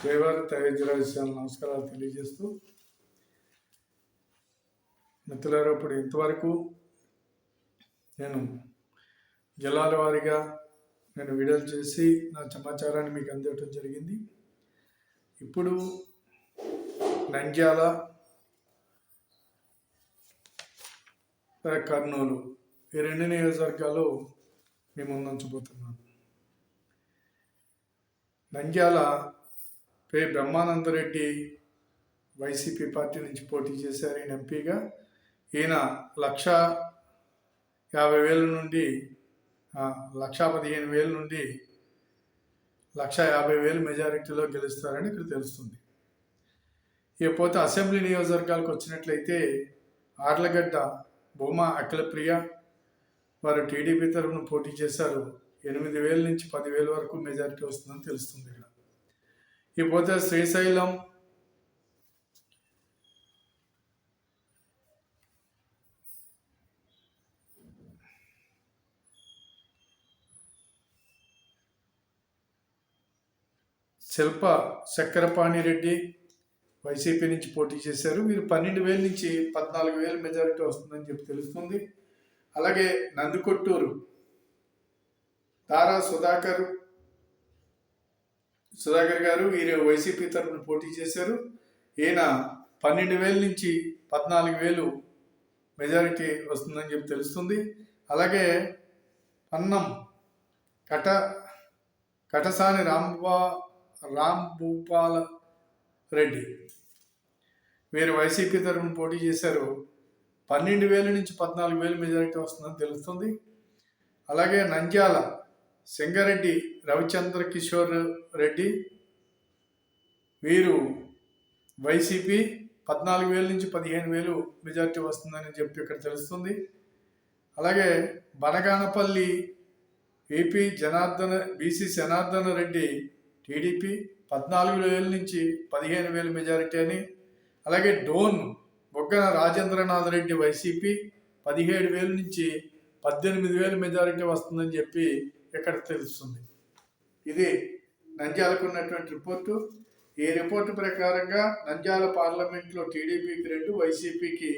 జయవారి విషయాలు నమస్కారాలు తెలియజేస్తూ మిత్రులారా, ఇప్పుడు ఇంతవరకు నేను జిల్లాల వారీగా నేను వీడియోలు చేసి నా సమాచారాన్ని మీకు అందించడం జరిగింది. ఇప్పుడు నంద్యాల, కర్నూలు ఈ రెండు నియోజకవర్గాలు మీ ముందుంచబోతున్నాను. నంద్యాల బ్రహ్మానందరెడ్డి వైసీపీ పార్టీ నుంచి పోటీ చేశారు. ఈయన ఎంపీగా. ఈయన 1,50,000 నుండి 1,15,000 నుండి 1,50,000 మెజారిటీలో గెలుస్తారని ఇక్కడ తెలుస్తుంది. ఇకపోతే అసెంబ్లీ నియోజకవర్గాలకు వచ్చినట్లయితే ఆర్లగడ్డ భూమా అఖిలప్రియ వారు టీడీపీ తరఫున పోటీ చేశారు. 8,000 నుంచి 10,000 వరకు మెజారిటీ వస్తుందని తెలుస్తుంది. ఇక్కడ ఇకపోతే శ్రీశైలం శిల్ప చక్రపాణిరెడ్డి వైసీపీ నుంచి పోటీ చేశారు. వీరు 12,000 నుంచి 14,000 మెజారిటీ వస్తుందని చెప్పి తెలుస్తుంది. అలాగే నందికొట్టూరు తారా సుధాకర్ గారు వీరు వైసీపీ తరఫున పోటీ చేశారు. ఈయన 12,000 నుంచి 14,000 మెజారిటీ వస్తుందని చెప్పి తెలుస్తుంది. అలాగే పన్నం కటసాని రాంభూపాల రెడ్డి వీరు వైసీపీ తరఫున పోటీ చేశారు. 12,000 నుంచి 14,000 మెజారిటీ వస్తుందని తెలుస్తుంది. అలాగే నంద్యాల సింగరెడ్డి రవిచంద్ర కిషోర్ రెడ్డి వీరు వైసీపీ 14,000 నుంచి 15,000 మెజారిటీ వస్తుందని చెప్పి ఇక్కడ తెలుస్తుంది. అలాగే బనగానపల్లి బీసీ జనార్దన రెడ్డి టీడీపీ 14,000 నుంచి 15,000 మెజారిటీ అని. అలాగే డోన్ బొగ్గన రాజేంద్రనాథ్ రెడ్డి వైసీపీ 17,000 నుంచి 18,000 మెజారిటీ వస్తుందని చెప్పి ఇక్కడ తెలుస్తుంది. ఇది నంద్యాలకు ఉన్నటువంటి రిపోర్టు. ఈ రిపోర్టు ప్రకారంగా నంద్యాల పార్లమెంట్లో టీడీపీకి 2, వైసీపీకి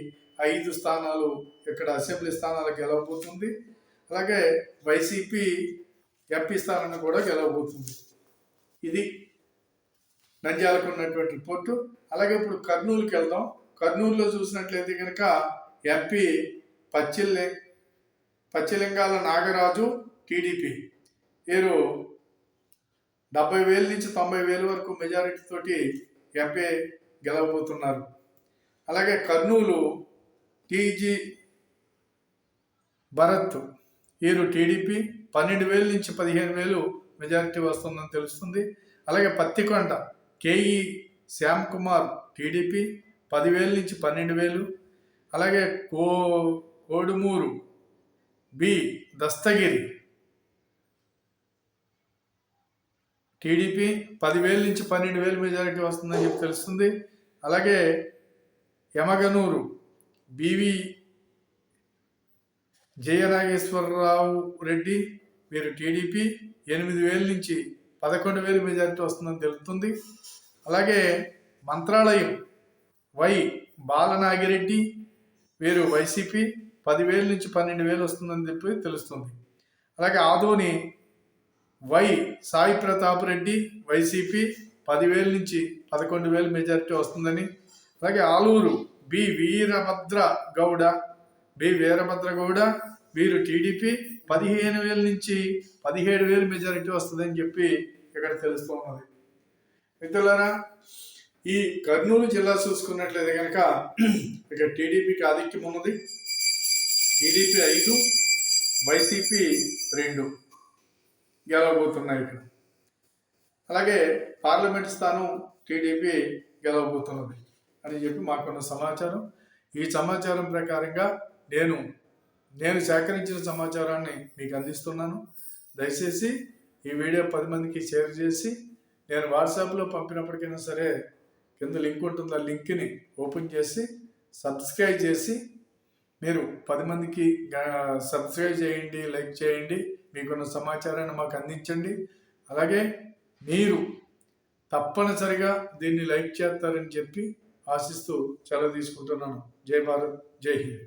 5 స్థానాలు ఇక్కడ అసెంబ్లీ స్థానాలు గెలవబోతుంది. అలాగే వైసీపీ ఎంపీ స్థానాన్ని కూడా గెలవబోతుంది. ఇది నంద్యాలకు ఉన్నటువంటి రిపోర్టు. అలాగే ఇప్పుడు కర్నూలుకి వెళ్దాం. కర్నూలులో చూసినట్లయితే కనుక ఎంపీ పచ్చిలింగాల నాగరాజు టీడీపీ వీరు 70,000 నుంచి 90,000 వరకు మెజారిటీ తోటి ఎంపీ గెలవబోతున్నారు. అలాగే కర్నూలు టీజీ భరత్ వీరు టీడీపీ 12,000 నుంచి 15,000 మెజారిటీ వస్తుందని తెలుస్తుంది. అలాగే పత్తికొండ కేఈ శ్యామ్ కుమార్ టీడీపీ 10,000 నుంచి 12,000. అలాగే కోడుమూరు బి దస్తగిరి టీడీపీ 10,000 నుంచి 12,000 మెజారిటీ వస్తుందని చెప్పి తెలుస్తుంది. అలాగే యమగనూరు బివి జయనాగేశ్వరరావు రెడ్డి వీరు టీడీపీ 8,000 నుంచి 11,000 మెజారిటీ వస్తుందని తెలుస్తుంది. అలాగే మంత్రాలయం వై బాలనాగిరెడ్డి వీరు వైసీపీ 10,000 నుంచి 12,000 వస్తుందని చెప్పి తెలుస్తుంది. అలాగే ఆదోని వై సాయి ప్రతాప్ రెడ్డి వైసీపీ 10,000 నుంచి 11,000 మెజారిటీ వస్తుందని. అలాగే ఆలూరు బి వీరభద్ర గౌడ వీరు టీడీపీ 15,000 నుంచి 17,000 మెజారిటీ వస్తుందని చెప్పి ఇక్కడ తెలుస్తున్నది. మిత్రులారా, ఈ కర్నూలు జిల్లా చూసుకున్నట్లయితే కనుక ఇక్కడ టీడీపీకి ఆధిక్యం ఉన్నది. టీడీపీ 5, వైసీపీ 2 గెలవబోతున్నాయి ఇక్కడ. అలాగే పార్లమెంట్ స్థానం టీడీపీ గెలవబోతున్నది అని చెప్పి మాకున్న సమాచారం. ఈ సమాచారం ప్రకారంగా నేను సేకరించిన సమాచారాన్ని మీకు అందిస్తున్నాను. దయచేసి ఈ వీడియో 10 మందికి షేర్ చేసి, నేను వాట్సాప్లో పంపినప్పటికైనా సరే కింద లింక్ ఉంటుంది, ఆ లింక్ని ఓపెన్ చేసి సబ్స్క్రైబ్ చేసి మీరు 10 మందికి సబ్స్క్రైబ్ చేయండి, లైక్ చేయండి, మీకున్న సమాచారాన్ని మాకు అందించండి. అలాగే మీరు తప్పనిసరిగా దీన్ని లైక్ చేస్తారని చెప్పి ఆశిస్తూ సెలవు తీసుకుంటున్నాను. జై భారత్, జై హింద్.